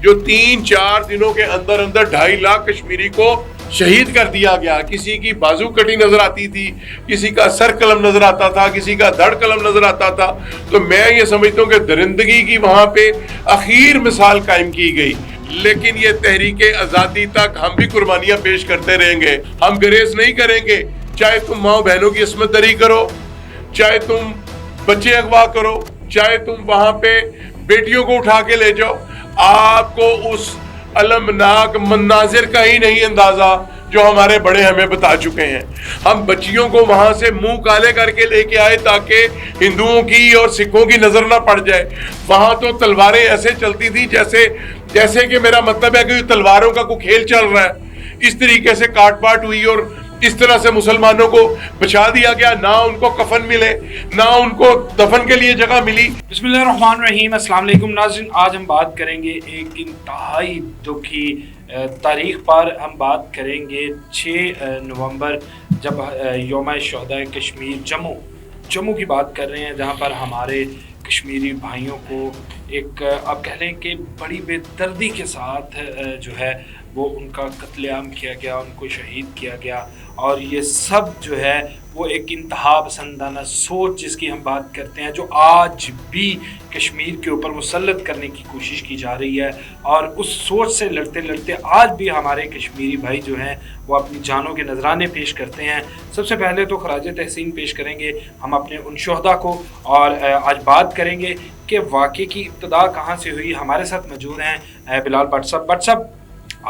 جو 3-4 دنوں کے اندر اندر 2.5 لاکھ کشمیری کو شہید کر دیا گیا. کسی کی بازو کٹی نظر آتی تھی, کسی کا سر قلم نظر آتا تھا, کسی کا دھڑ قلم نظر آتا تھا. تو میں یہ سمجھتا ہوں کہ درندگی کی وہاں پہ اخیر مثال قائم کی گئی. لیکن یہ تحریک آزادی تک ہم بھی قربانیاں پیش کرتے رہیں گے, ہم گریز نہیں کریں گے. چاہے تم ماؤں بہنوں کی عصمت دری کرو, چاہے تم بچے اغوا کرو, چاہے تم وہاں پہ بیٹیوں کو اٹھا کے لے جاؤ, آپ کو اس المناک مناظر کا ہی نہیں اندازہ جو ہمارے بڑے ہمیں بتا چکے ہیں. ہم بچیوں کو وہاں سے منہ کالے کر کے لے کے آئے تاکہ ہندوؤں کی اور سکھوں کی نظر نہ پڑ جائے. وہاں تو تلواریں ایسے چلتی تھی جیسے کہ میرا مطلب ہے کہ تلواروں کا کوئی کھیل چل رہا ہے. اس طریقے سے کاٹ پاٹ ہوئی اور اس طرح سے مسلمانوں کو بچا دیا گیا. نہ ان کو کفن ملے, نہ ان کو دفن کے لیے جگہ ملی. بسم اللہ الرحمن الرحیم. السلام علیکم ناظرین. آج ہم بات کریں گے ایک انتہائی دکھی تاریخ پر. ہم بات کریں گے 6 نومبر جب یوم شہدائے کشمیر جموں کی بات کر رہے ہیں, جہاں پر ہمارے کشمیری بھائیوں کو ایک آپ کہہ لیں کہ بڑی بے دردی کے ساتھ جو ہے وہ ان کا قتل عام کیا گیا, ان کو شہید کیا گیا. اور یہ سب جو ہے وہ ایک انتہا پسندانہ سوچ جس کی ہم بات کرتے ہیں, جو آج بھی کشمیر کے اوپر مسلط کرنے کی کوشش کی جا رہی ہے. اور اس سوچ سے لڑتے لڑتے آج بھی ہمارے کشمیری بھائی جو ہیں وہ اپنی جانوں کے نذرانے پیش کرتے ہیں. سب سے پہلے تو خراج تحسین پیش کریں گے ہم اپنے ان شہداء کو, اور آج بات کریں گے کہ واقعے کی ابتدا کہاں سے ہوئی. ہمارے ساتھ موجود ہیں بلال بٹ صاحب.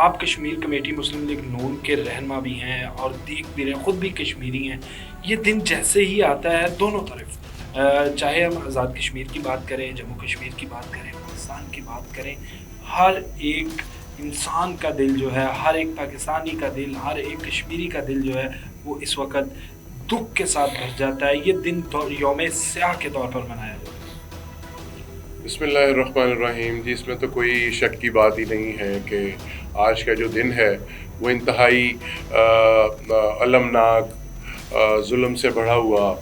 آپ کشمیر کمیٹی مسلم لیگ نون کے رہنما بھی ہیں اور دیکھ بھی رہے ہیں, خود بھی کشمیری ہیں. یہ دن جیسے ہی آتا ہے دونوں طرف, چاہے ہم آزاد کشمیر کی بات کریں, جموں کشمیر کی بات کریں, پاکستان کی بات کریں, ہر ایک انسان کا دل جو ہے, ہر ایک پاکستانی کا دل, ہر ایک کشمیری کا دل جو ہے وہ اس وقت دکھ کے ساتھ بھر جاتا ہے. یہ دن یوم سیاہ کے طور پر منایا جاتا ہے. بسم اللہ الرحمن الرحیم. جی, اس میں تو کوئی شک کی بات ہی نہیں ہے کہ آج کا جو دن ہے وہ انتہائی المناک, ظلم سے بڑھا ہوا,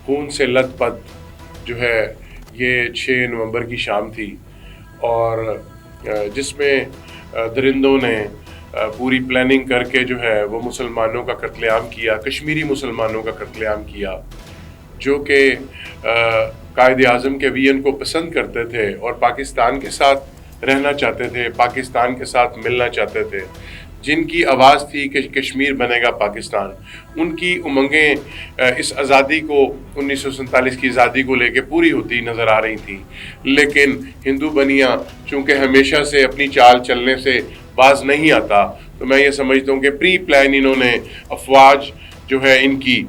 خون سے لت پت جو ہے یہ 6 نومبر کی شام تھی, اور جس میں درندوں نے پوری پلاننگ کر کے جو ہے وہ مسلمانوں کا قتل عام کیا, کشمیری مسلمانوں کا قتل عام کیا, جو کہ قائد اعظم کے ویژن کو پسند کرتے تھے اور پاکستان کے ساتھ رہنا چاہتے تھے, پاکستان کے ساتھ ملنا چاہتے تھے, جن کی آواز تھی کہ کشمیر بنے گا پاکستان. ان کی امنگیں اس آزادی کو 1947 کی آزادی کو لے کے پوری ہوتی نظر آ رہی تھیں. لیکن ہندو بنیاں چونکہ ہمیشہ سے اپنی چال چلنے سے باز نہیں آتا, تو میں یہ سمجھتا ہوں کہ پری پلان انہوں نے افواج جو ہے ان کی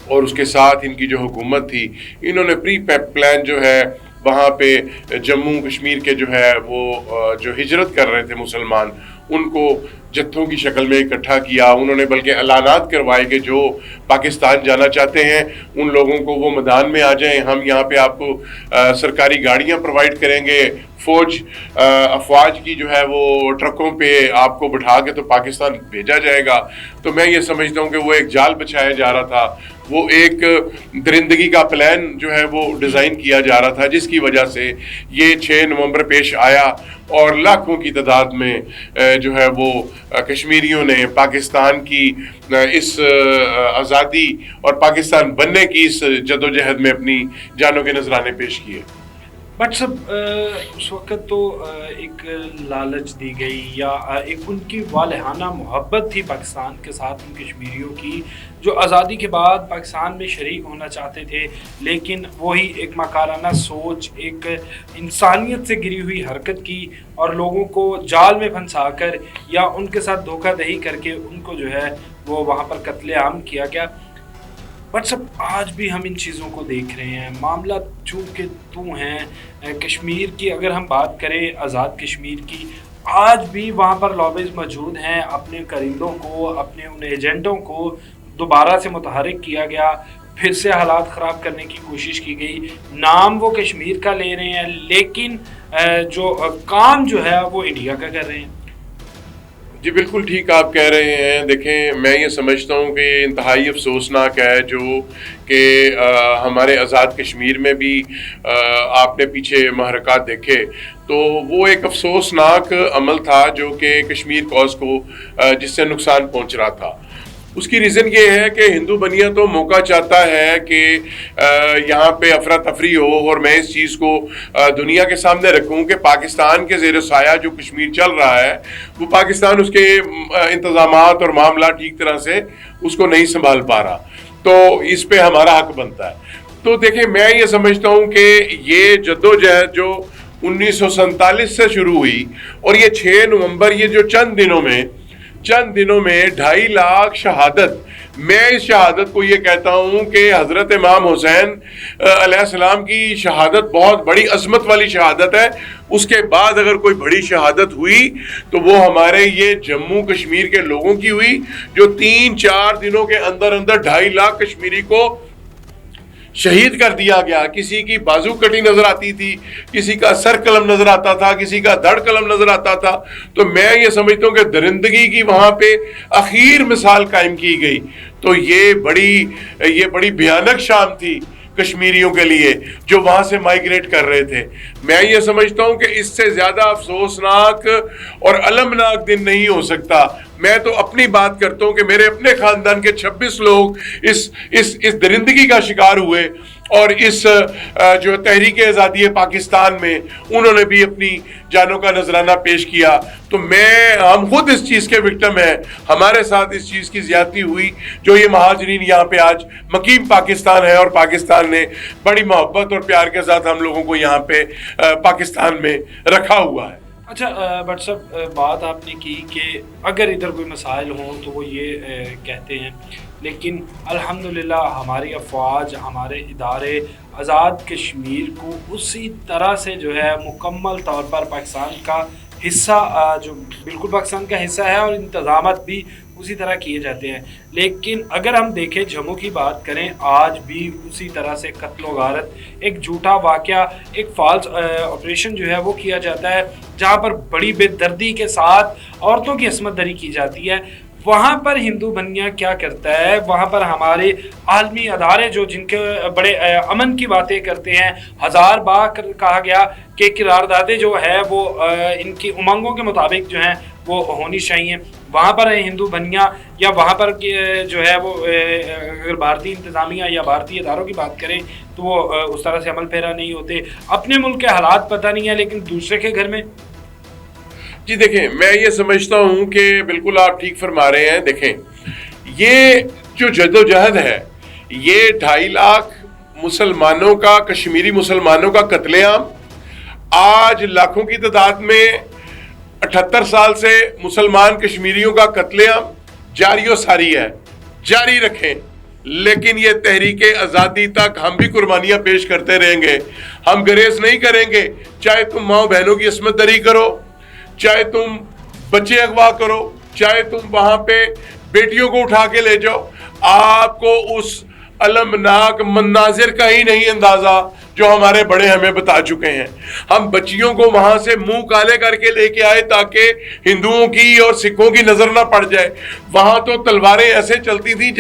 اور اس کے ساتھ ان کی جو حکومت تھی, انہوں نے پری پلان جو ہے وہاں پہ جموں کشمیر کے جو ہے وہ جو ہجرت کر رہے تھے مسلمان, ان کو جتھوں کی شکل میں اکٹھا کیا. انہوں نے بلکہ اعلانات کروائے کہ جو پاکستان جانا چاہتے ہیں ان لوگوں کو وہ میدان میں آ جائیں, ہم یہاں پہ آپ کو سرکاری گاڑیاں پرووائڈ کریں گے, افواج کی جو ہے وہ ٹرکوں پہ آپ کو بٹھا کے تو پاکستان بھیجا جائے گا. تو میں یہ سمجھتا ہوں کہ وہ ایک جال بچھایا جا رہا تھا, وہ ایک درندگی کا پلان جو ہے وہ ڈیزائن کیا جا رہا تھا, جس کی وجہ سے یہ 6 نومبر پیش آیا اور لاکھوں کی تعداد میں جو ہے وہ کشمیریوں نے پاکستان کی اس آزادی اور پاکستان بننے کی اس جدوجہد میں اپنی جانوں کے نذرانے پیش کیے. بٹ سب اس وقت تو ایک لالچ دی گئی یا ایک ان کی والہانہ محبت تھی پاکستان کے ساتھ ان کشمیریوں کی, جو آزادی کے بعد پاکستان میں شریک ہونا چاہتے تھے, لیکن وہی ایک مکارانہ سوچ, ایک انسانیت سے گری ہوئی حرکت کی اور لوگوں کو جال میں پھنسا کر یا ان کے ساتھ دھوکہ دہی کر کے ان کو جو ہے وہ وہاں پر قتل عام کیا گیا. بٹ سب آج بھی ہم ان چیزوں کو دیکھ رہے ہیں. معاملہ چونکہ تو ہیں کشمیر کی, اگر ہم بات کریں آزاد کشمیر کی, آج بھی وہاں پر لابیز موجود ہیں. اپنے کرندوں کو, اپنے ان ایجنٹوں کو دوبارہ سے متحرک کیا گیا, پھر سے حالات خراب کرنے کی کوشش کی گئی. نام وہ کشمیر کا لے رہے ہیں لیکن جو کام جو ہے وہ انڈیا کا کر رہے ہیں. جی بالکل ٹھیک آپ کہہ رہے ہیں. دیکھیں میں یہ سمجھتا ہوں کہ یہ انتہائی افسوسناک ہے جو کہ ہمارے آزاد کشمیر میں بھی آپ نے پیچھے محرکات دیکھے تو وہ ایک افسوسناک عمل تھا جو کہ کشمیر کوز کو جس سے نقصان پہنچ رہا تھا. اس کی ریزن یہ ہے کہ ہندو بنیا تو موقع چاہتا ہے کہ یہاں پہ افراتفری ہو, اور میں اس چیز کو دنیا کے سامنے رکھوں کہ پاکستان کے زیر سایہ جو کشمیر چل رہا ہے وہ پاکستان اس کے انتظامات اور معاملات ٹھیک طرح سے اس کو نہیں سنبھال پا رہا, تو اس پہ ہمارا حق بنتا ہے. تو دیکھیں میں یہ سمجھتا ہوں کہ یہ جدوجہد جو 1947 سے شروع ہوئی اور یہ 6 نومبر یہ جو چند دنوں میں 2.5 لاکھ شہادت, میں اس شہادت کو یہ کہتا ہوں کہ حضرت امام حسین علیہ السلام کی شہادت بہت بڑی عظمت والی شہادت ہے. اس کے بعد اگر کوئی بڑی شہادت ہوئی تو وہ ہمارے یہ جموں کشمیر کے لوگوں کی ہوئی جو 3-4 دنوں کے اندر 2.5 لاکھ کشمیری کو شہید کر دیا گیا. کسی کی بازو کٹی نظر آتی تھی, کسی کا سر قلم نظر آتا تھا, کسی کا دھڑ قلم نظر آتا تھا. تو میں یہ سمجھتا ہوں کہ درندگی کی وہاں پہ اخیر مثال قائم کی گئی. تو یہ بڑی بھیانک شام تھی کشمیریوں کے لیے جو وہاں سے مائیگریٹ کر رہے تھے. میں یہ سمجھتا ہوں کہ اس سے زیادہ افسوسناک اور المناک دن نہیں ہو سکتا. میں تو اپنی بات کرتا ہوں کہ میرے اپنے خاندان کے 26 لوگ اس درندگی کا شکار ہوئے, اور اس جو تحریک آزادی پاکستان میں انہوں نے بھی اپنی جانوں کا نذرانہ پیش کیا. تو ہم خود اس چیز کے وکٹم ہیں, ہمارے ساتھ اس چیز کی زیادتی ہوئی جو یہ مہاجرین یہاں پہ آج مقیم پاکستان ہے, اور پاکستان نے بڑی محبت اور پیار کے ساتھ ہم لوگوں کو یہاں پہ پاکستان میں رکھا ہوا ہے. اچھا بٹ صاحب, بات آپ نے کی کہ اگر ادھر کوئی مسائل ہوں تو وہ یہ کہتے ہیں, لیکن الحمدللہ ہماری افواج, ہمارے ادارے آزاد کشمیر کو اسی طرح سے جو ہے مکمل طور پر پاکستان کا حصہ, جو بالکل پاکستان کا حصہ ہے, اور انتظامات بھی اسی طرح کیے جاتے ہیں. لیکن اگر ہم دیکھیں جموں کی بات کریں, آج بھی اسی طرح سے قتل و غارت, ایک جھوٹا واقعہ, ایک فالس آپریشن جو ہے وہ کیا جاتا ہے, جہاں پر بڑی بے دردی کے ساتھ عورتوں کی عصمت دری کی جاتی ہے. وہاں پر ہندو بنیا کیا کرتا ہے, وہاں پر ہمارے عالمی ادارے جو جن کے بڑے امن کی باتیں کرتے ہیں, 1000 بار کہا گیا کہ قراردادیں جو ہے وہ ان کی امنگوں کے مطابق جو ہیں وہ ہونی چاہیے, وہاں پر ہندو بنیا یا وہاں پر جو ہے وہ اگر بھارتی انتظامیہ یا بھارتی اداروں کی بات کریں تو وہ اس طرح سے عمل پیرا نہیں ہوتے. اپنے ملک کے حالات پتہ نہیں ہے لیکن دوسرے کے گھر میں. جی دیکھیں میں یہ سمجھتا ہوں کہ بالکل آپ ٹھیک فرما رہے ہیں. دیکھیں یہ جو جدوجہد ہے, یہ 2.5 لاکھ مسلمانوں کا, کشمیری مسلمانوں کا قتل عام, آج لاکھوں کی تعداد میں 78 سال سے مسلمان کشمیریوں کا قتل عام جاری و ساری ہے. جاری رکھیں, لیکن یہ تحریک آزادی تک ہم بھی قربانیاں پیش کرتے رہیں گے. ہم گریز نہیں کریں گے, چاہے تم ماؤں بہنوں کی عصمت دری کرو, چاہے تم بچے اغوا کرو, چاہے تم وہاں پہ بیٹیوں کو اٹھا کے لے جاؤ. آپ کو اس المناک مناظر کا ہی نہیں اندازہ جو ہمارے بڑے ہمیں بتا چکے ہیں. ہم بچیوں کو وہاں سے منہ کالے کر کے لے کے آئے تاکہ ہندوؤں کی اور سکھوں کی نظر نہ پڑ جائے. وہاں تو تلواریں ایسے چلتی تھی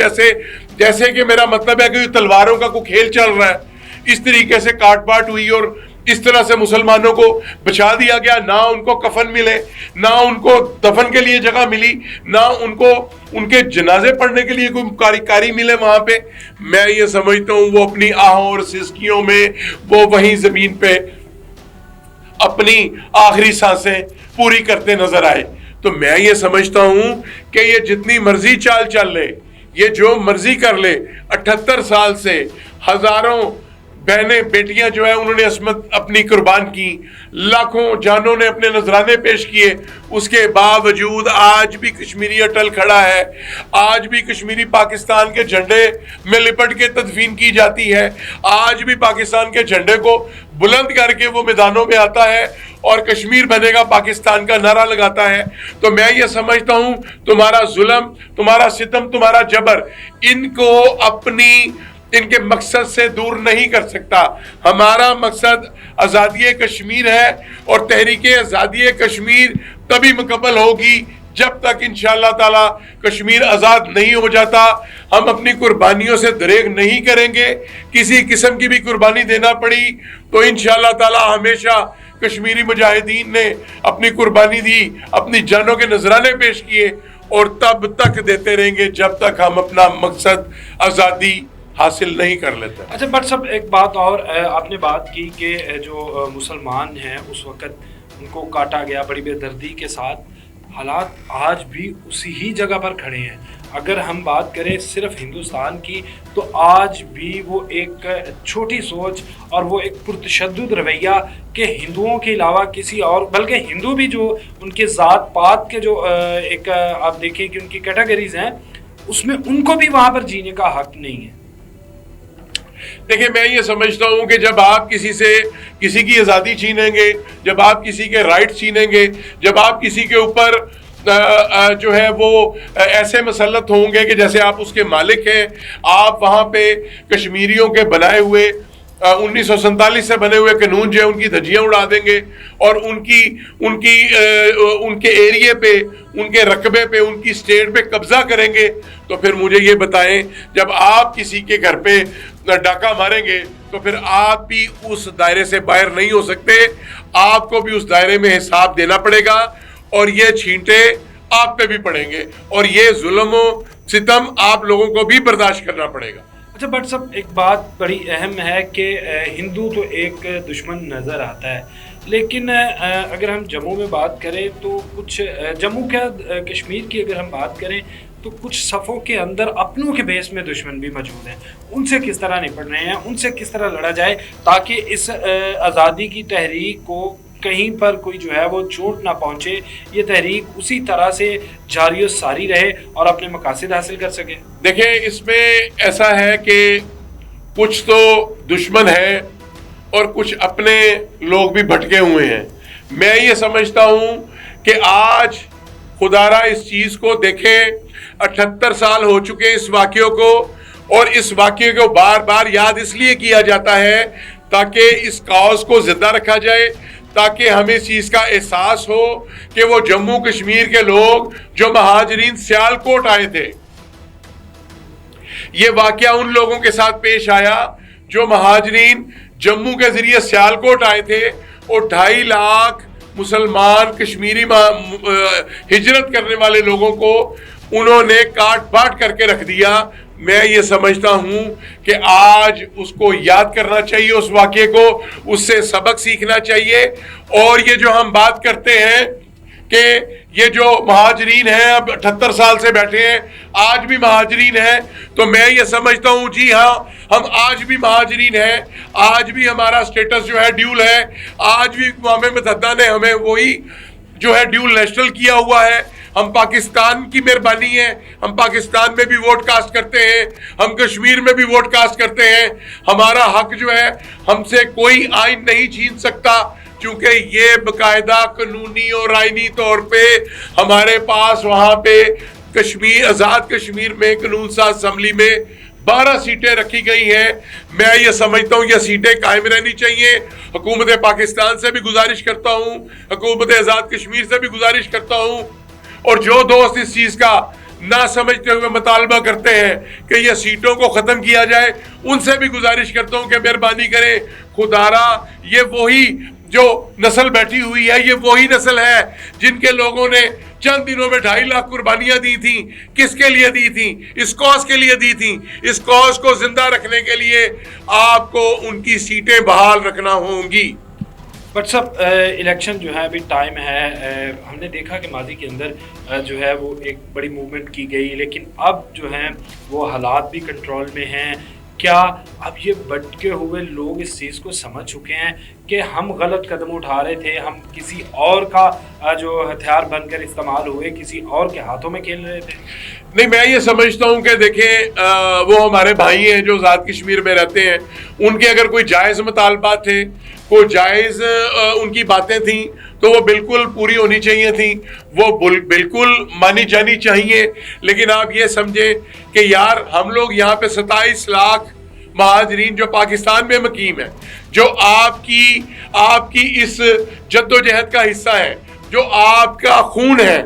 جیسے کہ میرا مطلب ہے کہ تلواروں کا کوئی کھیل چل رہا ہے. اس طریقے سے کاٹ پاٹ ہوئی اور اس طرح سے مسلمانوں کو بچا دیا گیا. نہ ان کو کفن ملے, نہ ان کو دفن کے لیے جگہ ملی, نہ ان کو ان کے جنازے پڑھنے کے لیے کوئی کاری ملے وہاں پہ. میں یہ سمجھتا ہوں وہ اپنی آہوں اور سسکیوں میں وہ وہیں زمین پہ اپنی آخری سانسیں پوری کرتے نظر آئے. تو میں یہ سمجھتا ہوں کہ یہ جتنی مرضی چال چل لے, یہ جو مرضی کر لے, 78 سال سے ہزاروں بہنیں بیٹیاں جو ہیں انہوں نے عصمت اپنی قربان کی, لاکھوں جانوں نے اپنے نذرانے پیش کیے. اس کے باوجود آج بھی کشمیری اٹل کھڑا ہے, آج بھی کشمیری پاکستان کے جھنڈے میں لپٹ کے تدفین کی جاتی ہے, آج بھی پاکستان کے جھنڈے کو بلند کر کے وہ میدانوں میں آتا ہے اور کشمیر بنے گا پاکستان کا نعرہ لگاتا ہے. تو میں یہ سمجھتا ہوں تمہارا ظلم, تمہارا ستم, تمہارا جبر ان کو ان کے مقصد سے دور نہیں کر سکتا. ہمارا مقصد آزادی کشمیر ہے, اور تحریک آزادی کشمیر تبھی مکمل ہوگی جب تک انشاءاللہ تعالی کشمیر آزاد نہیں ہو جاتا ہم اپنی قربانیوں سے دریغ نہیں کریں گے. کسی قسم کی بھی قربانی دینا پڑی تو انشاءاللہ تعالی ہمیشہ کشمیری مجاہدین نے اپنی قربانی دی, اپنی جانوں کے نذرانے پیش کیے, اور تب تک دیتے رہیں گے جب تک ہم اپنا مقصد آزادی حاصل نہیں کر لیتے. اچھا بٹ صاحب ایک بات اور, آپ نے بات کی کہ جو مسلمان ہیں اس وقت ان کو کاٹا گیا بڑی بے دردی کے ساتھ, حالات آج بھی اسی ہی جگہ پر کھڑے ہیں. اگر ہم بات کریں صرف ہندوستان کی تو آج بھی وہ ایک چھوٹی سوچ اور وہ ایک پرتشدد رویہ کہ ہندوؤں کے علاوہ کسی اور, بلکہ ہندو بھی جو ان کے ذات پات کے جو ایک آپ دیکھیں کہ ان کی کیٹیگریز ہیں اس میں ان کو بھی وہاں پر جینے کا حق نہیں ہے. دیکھیں میں یہ سمجھتا ہوں کہ جب آپ کسی کی آزادی چھینیں گے, جب آپ کسی کے رائٹ چھینیں گے, جب آپ کسی کے اوپر جو ہے وہ ایسے مسلط ہوں گے کہ جیسے آپ اس کے مالک ہیں, آپ وہاں پہ کشمیریوں کے بنائے ہوئے 1947 سے بنے ہوئے قانون جو ہے ان کی دھجیاں اڑا دیں گے اور ان کے ایریے پہ, ان کے رقبے پہ, ان کی سٹیٹ پہ قبضہ کریں گے, تو پھر مجھے یہ بتائیں جب آپ کسی کے گھر پہ ڈاکہ ماریں گے تو پھر آپ بھی اس دائرے سے باہر نہیں ہو سکتے, آپ کو بھی اس دائرے میں حساب دینا پڑے گا اور یہ چھینٹے آپ پہ بھی پڑیں گے اور یہ ظلم و ستم آپ لوگوں کو بھی برداشت کرنا پڑے گا. اچھا بٹ صاحب ایک بات بڑی اہم ہے کہ ہندو تو ایک دشمن نظر آتا ہے, لیکن اگر ہم جموں میں بات کریں تو کچھ جموں کیا کشمیر کی اگر ہم بات کریں تو کچھ صفوں کے اندر اپنوں کے بیس میں دشمن بھی موجود ہیں. ان سے کس طرح نپٹ رہے ہیں, ان سے کس طرح لڑا جائے تاکہ اس آزادی کی تحریک کو کہیں پر کوئی جو ہے وہ چوٹ نہ پہنچے, یہ تحریک اسی طرح سے جاری و ساری رہے اور اپنے مقاصد حاصل کر سکے. دیکھیں اس میں ایسا ہے کہ کچھ تو دشمن ہیں اور کچھ اپنے لوگ بھی بھٹکے ہوئے ہیں. میں یہ سمجھتا ہوں کہ آج خدا را اس چیز کو دیکھیں, 78 سال ہو چکے اس واقعے کو, اور اس واقعے کو بار بار یاد اس لیے کیا جاتا ہے تاکہ اس کاؤز کو زندہ رکھا جائے, تاکہ ہمیں اس چیز کا احساس ہو کہ وہ جموں کشمیر کے لوگ جو مہاجرین سیالکوٹ آئے تھے, یہ واقعہ ان لوگوں کے ساتھ پیش آیا جو مہاجرین جموں کے ذریعے سیالکوٹ آئے تھے اور 2.5 لاکھ مسلمان کشمیری ہجرت کرنے والے لوگوں کو انہوں نے کاٹ پاٹ کر کے رکھ دیا. میں یہ سمجھتا ہوں کہ آج اس کو یاد کرنا چاہیے, اس واقعے کو, اس سے سبق سیکھنا چاہیے. اور یہ جو ہم بات کرتے ہیں کہ یہ جو مہاجرین ہیں اب 78 سال سے بیٹھے ہیں, آج بھی مہاجرین ہیں, تو میں یہ سمجھتا ہوں جی ہاں ہم آج بھی مہاجرین ہیں, آج بھی ہمارا سٹیٹس جو ہے ڈیول ہے, آج بھی اقوام متحدہ نے ہمیں وہی جو ہے ڈیول نیشنل کیا ہوا ہے. ہم پاکستان کی مہربانی ہے, ہم پاکستان میں بھی ووٹ کاسٹ کرتے ہیں, ہم کشمیر میں بھی ووٹ کاسٹ کرتے ہیں. ہمارا حق جو ہے ہم سے کوئی آئین نہیں چھین سکتا, کیونکہ یہ باقاعدہ قانونی اور آئینی طور پہ ہمارے پاس وہاں پہ کشمیر, آزاد کشمیر میں قانون ساز اسمبلی میں 12 سیٹیں رکھی گئی ہیں. میں یہ سمجھتا ہوں یہ سیٹیں قائم رہنی چاہیے. حکومت پاکستان سے بھی گزارش کرتا ہوں, حکومت آزاد کشمیر سے بھی گزارش کرتا ہوں, اور جو دوست اس چیز کا نہ سمجھتے ہوئے مطالبہ کرتے ہیں کہ یہ سیٹوں کو ختم کیا جائے, ان سے بھی گزارش کرتا ہوں کہ مہربانی کریں, خدا را یہ وہی جو نسل بیٹھی ہوئی ہے, یہ وہی نسل ہے جن کے لوگوں نے چند دنوں میں 2.5 لاکھ قربانیاں دی تھیں. کس کے لیے دی تھیں؟ اس کاز کے لیے دی تھیں. اس کاز کو زندہ رکھنے کے لیے آپ کو ان کی سیٹیں بحال رکھنا ہوں گی. بٹ صاحب الیکشن جو ہے ابھی ٹائم ہے, ہم نے دیکھا کہ ماضی کے اندر جو ہے وہ ایک بڑی موومنٹ کی گئی, لیکن اب جو ہیں وہ حالات بھی کنٹرول میں ہیں. کیا اب یہ بٹکے ہوئے لوگ اس چیز کو سمجھ چکے ہیں کہ ہم غلط قدم اٹھا رہے تھے, ہم کسی اور کا جو ہتھیار بن کر استعمال ہوئے, کسی اور کے ہاتھوں میں کھیل رہے تھے؟ نہیں, میں یہ سمجھتا ہوں کہ دیکھیں وہ ہمارے بھائی ہیں جو آزاد کشمیر میں رہتے ہیں, ان کے اگر کوئی جائز مطالبات تھے, کوئی جائز ان کی باتیں تھیں تو وہ بالکل پوری ہونی چاہیے تھیں, وہ بالکل مانی جانی چاہیے. لیکن آپ یہ سمجھیں کہ یار ہم لوگ یہاں پہ 27 لاکھ مہاجرین جو پاکستان میں مقیم ہیں, جو آپ کی اس جدوجہد کا حصہ ہے, جو آپ کا خون ہے،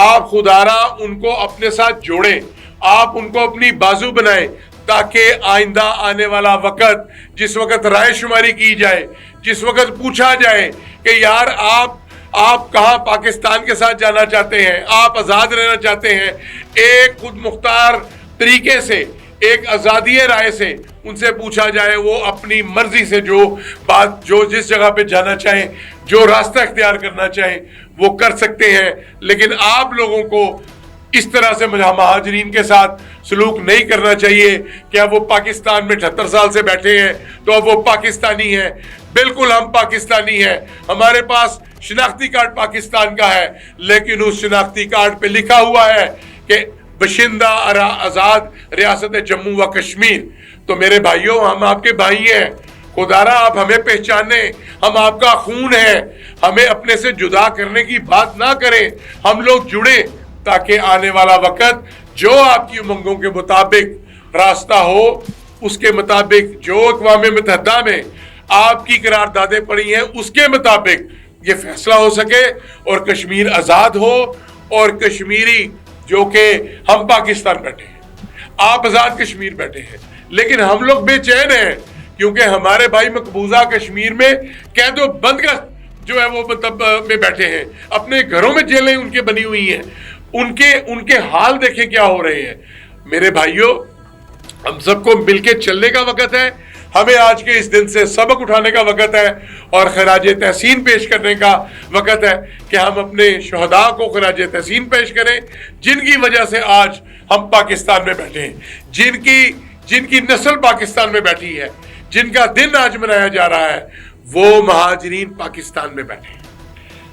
آپ خدارا ان کو اپنے ساتھ جوڑیں، آپ ان کو اپنی بازو بنائیں، تاکہ آئندہ آنے والا وقت، جس وقت رائے شماری کی جائے، جس وقت پوچھا جائے کہ یار آپ کہاں پاکستان کے ساتھ جانا چاہتے ہیں، آپ آزاد رہنا چاہتے ہیں، ایک خود مختار طریقے سے، ایک آزادی رائے سے ان سے پوچھا جائے، وہ اپنی مرضی سے جو جس جگہ پہ جانا چاہیں، جو راستہ اختیار کرنا چاہیں وہ کر سکتے ہیں۔ لیکن آپ لوگوں کو اس طرح سے مہاجرین کے ساتھ سلوک نہیں کرنا چاہیے کہ اب وہ پاکستان میں 78 سال سے بیٹھے ہیں تو اب وہ پاکستانی ہیں۔ بالکل ہم پاکستانی ہیں، ہمارے پاس شناختی کارڈ پاکستان کا ہے، لیکن اس شناختی کارڈ پہ لکھا ہوا ہے کہ باشندہ آزاد ریاست جموں و کشمیر۔ تو میرے بھائیوں، ہم آپ کے بھائی ہیں، خدارا آپ ہمیں پہچانیں، ہم آپ کا خون ہے، ہمیں اپنے سے جدا کرنے کی بات نہ کریں، ہم لوگ جڑیں تاکہ آنے والا وقت جو آپ کی امنگوں کے مطابق راستہ ہو، اس کے مطابق جو اقوام متحدہ میں آپ کی قراردادیں پڑی ہیں اس کے مطابق یہ فیصلہ ہو سکے اور کشمیر آزاد ہو، اور کشمیری جو کہ ہم پاکستان بیٹھے ہیں، آپ آزاد کشمیر بیٹھے ہیں، لیکن ہم لوگ بے چین ہیں کیونکہ ہمارے بھائی مقبوضہ کشمیر میں قید و بند کا جو ہے وہ مطلب میں بیٹھے ہیں، اپنے گھروں میں جیلیں ان کے بنی ہوئی ہیں، ان کے حال دیکھیں کیا ہو رہے ہیں۔ میرے بھائیوں، ہم سب کو مل کے چلنے کا وقت ہے، ہمیں آج کے اس دن سے سبق اٹھانے کا وقت ہے اور خراج تحسین پیش کرنے کا وقت ہے کہ ہم اپنے شہداء کو خراج تحسین پیش کریں، جن کی وجہ سے آج ہم پاکستان میں بیٹھے ہیں، جن کی نسل پاکستان میں بیٹھی ہے، جن کا دن آج منایا جا رہا ہے، وہ مہاجرین پاکستان میں بیٹھے ہیں۔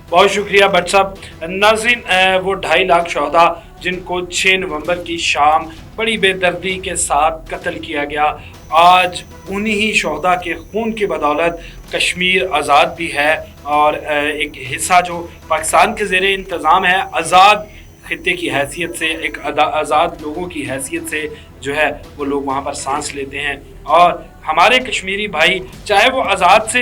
بہت شکریہ بٹ صاحب۔ ناظرین، وہ 2.5 لاکھ شہداء جن کو 6 نومبر کی شام بڑی بے دردی کے ساتھ قتل کیا گیا، آج انہی شہداء کے خون کی بدولت کشمیر آزاد بھی ہے، اور ایک حصہ جو پاکستان کے زیر انتظام ہے، آزاد خطے کی حیثیت سے، ایک آزاد لوگوں کی حیثیت سے جو ہے وہ لوگ وہاں پر سانس لیتے ہیں۔ اور ہمارے کشمیری بھائی، چاہے وہ آزاد سے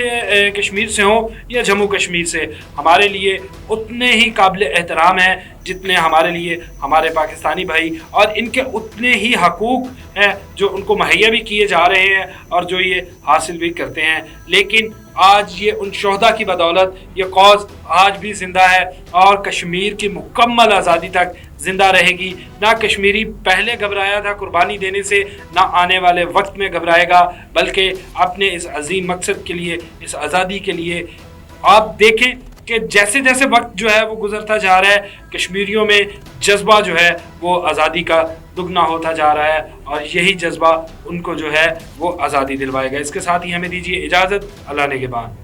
کشمیر سے ہوں یا جموں کشمیر سے، ہمارے لیے اتنے ہی قابل احترام ہیں جتنے ہمارے لیے ہمارے پاکستانی بھائی، اور ان کے اتنے ہی حقوق ہیں جو ان کو مہیا بھی کیے جا رہے ہیں اور جو یہ حاصل بھی کرتے ہیں۔ لیکن آج یہ ان شہداء کی بدولت یہ قوس آج بھی زندہ ہے اور کشمیر کی مکمل آزادی تک زندہ رہے گی۔ نہ کشمیری پہلے گھبرایا تھا قربانی دینے سے، نہ آنے والے وقت میں گھبرائے گا، بلکہ اپنے اس عظیم مقصد کے لیے، اس آزادی کے لیے آپ دیکھیں کہ جیسے جیسے وقت جو ہے وہ گزرتا جا رہا ہے، کشمیریوں میں جذبہ جو ہے وہ آزادی کا دگنا ہوتا جا رہا ہے، اور یہی جذبہ ان کو جو ہے وہ آزادی دلوائے گا۔ اس کے ساتھ ہی ہمیں دیجیے اجازت، اللہ نگہبان۔